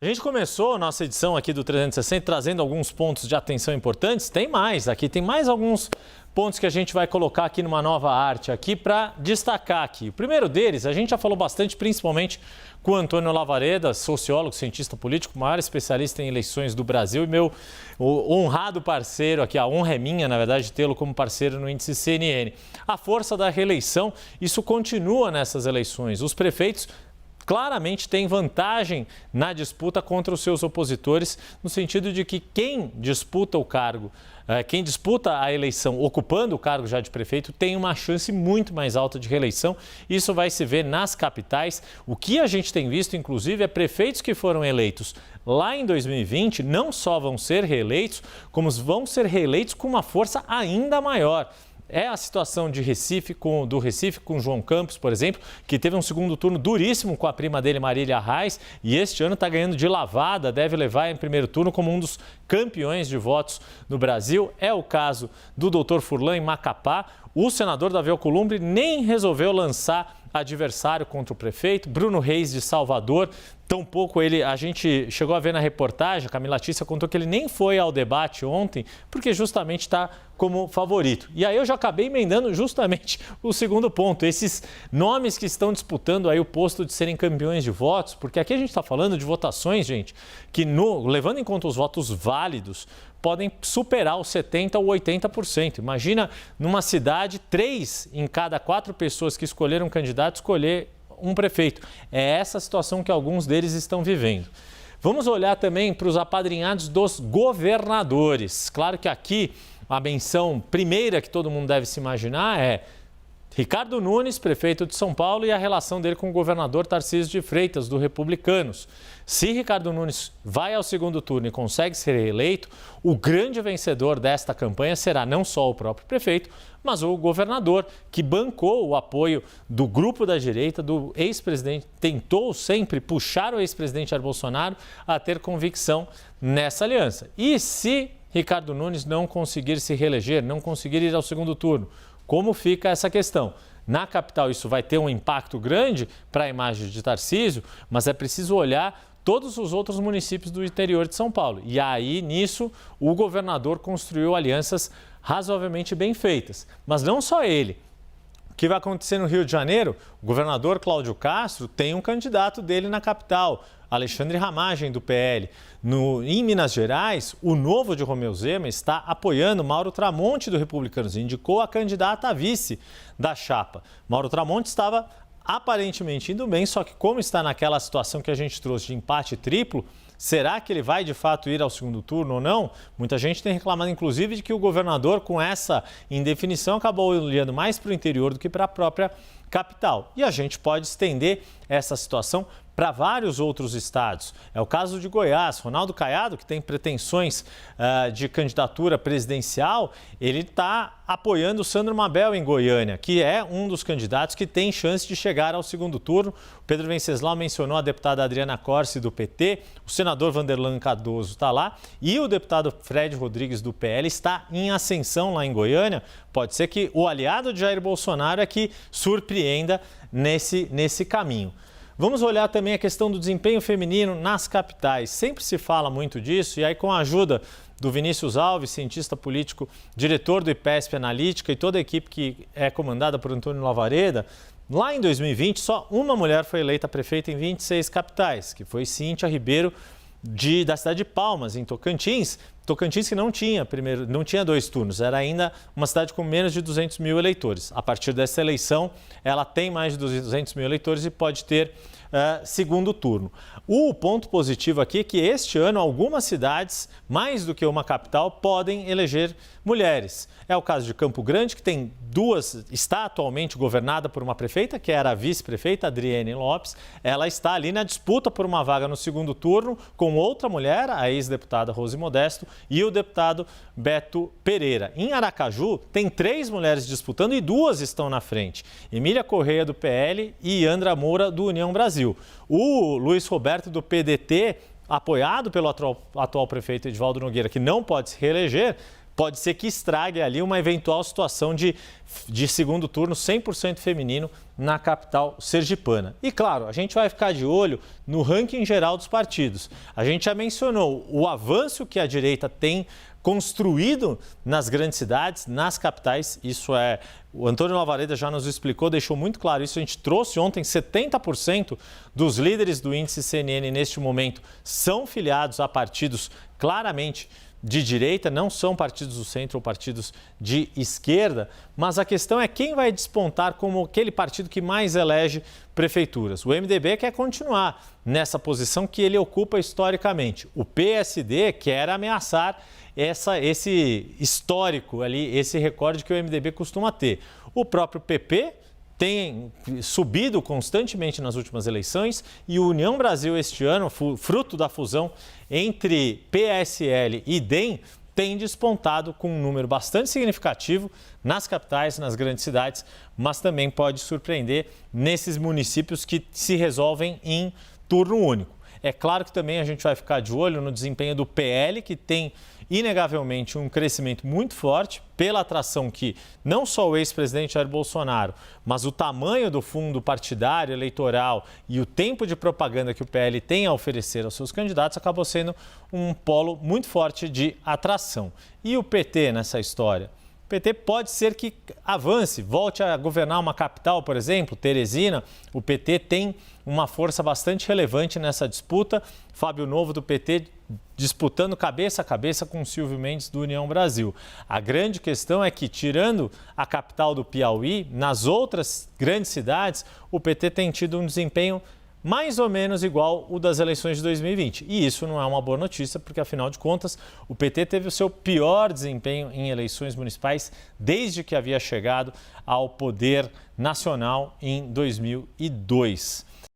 gente começou a nossa edição aqui do 360 trazendo alguns pontos de atenção importantes. Tem mais, aqui tem mais alguns pontos que a gente vai colocar aqui numa nova arte aqui para destacar aqui. O primeiro deles, a gente já falou bastante, principalmente com o Antônio Lavareda, sociólogo, cientista político, maior especialista em eleições do Brasil e meu honrado parceiro aqui, a honra é minha, na verdade, tê-lo como parceiro no índice CNN. A força da reeleição, isso continua nessas eleições. Os prefeitos claramente tem vantagem na disputa contra os seus opositores, no sentido de que quem disputa o cargo, quem disputa a eleição ocupando o cargo já de prefeito, tem uma chance muito mais alta de reeleição. Isso vai se ver nas capitais. O que a gente tem visto, inclusive, é prefeitos que foram eleitos lá em 2020, não só vão ser reeleitos, como vão ser reeleitos com uma força ainda maior. É a situação do Recife com João Campos, por exemplo, que teve um segundo turno duríssimo com a prima dele, Marília Reis, e este ano está ganhando de lavada, deve levar em primeiro turno como um dos campeões de votos no Brasil. É o caso do Dr. Furlan em Macapá. O senador Davi Alcolumbre nem resolveu lançar adversário contra o prefeito. Bruno Reis de Salvador, tampouco ele, a gente chegou a ver na reportagem, a Camila Tícia contou que ele nem foi ao debate ontem, porque justamente está como favorito. E aí eu já acabei emendando justamente o segundo ponto, esses nomes que estão disputando aí o posto de serem campeões de votos, porque aqui a gente está falando de votações, gente, que levando em conta os votos válidos, podem superar os 70% ou 80%. Imagina numa cidade, 3 em cada 4 pessoas que escolheram um candidato escolher um prefeito. É essa a situação que alguns deles estão vivendo. Vamos olhar também para os apadrinhados dos governadores. Claro que aqui a menção primeira que todo mundo deve se imaginar é Ricardo Nunes, prefeito de São Paulo, e a relação dele com o governador Tarcísio de Freitas, do Republicanos. Se Ricardo Nunes vai ao segundo turno e consegue ser reeleito, o grande vencedor desta campanha será não só o próprio prefeito, mas o governador, que bancou o apoio do grupo da direita, do ex-presidente, tentou sempre puxar o ex-presidente Jair Bolsonaro a ter convicção nessa aliança. E se Ricardo Nunes não conseguir se reeleger, não conseguir ir ao segundo turno, como fica essa questão? Na capital isso vai ter um impacto grande para a imagem de Tarcísio, mas é preciso olhar todos os outros municípios do interior de São Paulo. E aí, nisso, o governador construiu alianças razoavelmente bem feitas. Mas não só ele. O que vai acontecer no Rio de Janeiro? O governador Cláudio Castro tem um candidato dele na capital, Alexandre Ramagem, do PL. Em Minas Gerais, o Novo de Romeu Zema está apoiando Mauro Tramonte, do Republicanos, indicou a candidata a vice da chapa. Mauro Tramonte estava aparentemente indo bem, só que como está naquela situação que a gente trouxe de empate triplo, será que ele vai de fato ir ao segundo turno ou não? Muita gente tem reclamado, inclusive, de que o governador, com essa indefinição, acabou olhando mais para o interior do que para a própria capital. E a gente pode estender essa situação para vários outros estados. É o caso de Goiás. Ronaldo Caiado, que tem pretensões de candidatura presidencial, ele está apoiando o Sandro Mabel em Goiânia, que é um dos candidatos que tem chance de chegar ao segundo turno. O Pedro Venceslau mencionou a deputada Adriana Corsi, do PT, o senador Vanderlan Cardoso está lá e o deputado Fred Rodrigues, do PL, está em ascensão lá em Goiânia. Pode ser que o aliado de Jair Bolsonaro é que surpreenda nesse caminho. Vamos olhar também a questão do desempenho feminino nas capitais. Sempre se fala muito disso e aí com a ajuda do Vinícius Alves, cientista político, diretor do IPESP Analítica e toda a equipe que é comandada por Antônio Lavareda, lá em 2020 só uma mulher foi eleita prefeita em 26 capitais, que foi Cíntia Ribeiro da cidade de Palmas, em Tocantins. Tocantins que não tinha 2 turnos, era ainda uma cidade com menos de 200 mil eleitores. A partir dessa eleição, ela tem mais de 200 mil eleitores e pode ter segundo turno. O ponto positivo aqui é que este ano algumas cidades, mais do que uma capital, podem eleger mulheres. É o caso de Campo Grande, que tem está atualmente governada por uma prefeita, que era a vice-prefeita, Adriene Lopes. Ela está ali na disputa por uma vaga no segundo turno com outra mulher, a ex-deputada Rose Modesto, e o deputado Beto Pereira. Em Aracaju, tem 3 mulheres disputando e 2 estão na frente. Emília Correia, do PL, e Andra Moura, do União Brasil. O Luiz Roberto, do PDT, apoiado pelo atual prefeito Edivaldo Nogueira, que não pode se reeleger, pode ser que estrague ali uma eventual situação de segundo turno 100% feminino na capital sergipana. E claro, a gente vai ficar de olho no ranking geral dos partidos. A gente já mencionou o avanço que a direita tem construído nas grandes cidades, nas capitais. Isso o Antônio Lavareda já nos explicou, deixou muito claro isso. A gente trouxe ontem 70% dos líderes do índice CNN neste momento são filiados a partidos claramente de direita, não são partidos do centro ou partidos de esquerda, mas a questão é quem vai despontar como aquele partido que mais elege prefeituras. O MDB quer continuar nessa posição que ele ocupa historicamente. O PSD quer ameaçar esse histórico ali, esse recorde que o MDB costuma ter. O próprio PP tem subido constantemente nas últimas eleições e o União Brasil este ano, fruto da fusão entre PSL e DEM, tem despontado com um número bastante significativo nas capitais, nas grandes cidades, mas também pode surpreender nesses municípios que se resolvem em turno único. É claro que também a gente vai ficar de olho no desempenho do PL, que tem inegavelmente um crescimento muito forte pela atração que não só o ex-presidente Jair Bolsonaro, mas o tamanho do fundo partidário eleitoral e o tempo de propaganda que o PL tem a oferecer aos seus candidatos acabou sendo um polo muito forte de atração. E o PT nessa história? O PT pode ser que avance, volte a governar uma capital, por exemplo, Teresina. O PT tem uma força bastante relevante nessa disputa. Fábio Novo do PT disputando cabeça a cabeça com Silvio Mendes do União Brasil. A grande questão é que, tirando a capital do Piauí, nas outras grandes cidades, o PT tem tido um desempenho mais ou menos igual o das eleições de 2020. E isso não é uma boa notícia, porque, afinal de contas, o PT teve o seu pior desempenho em eleições municipais desde que havia chegado ao poder nacional em 2002.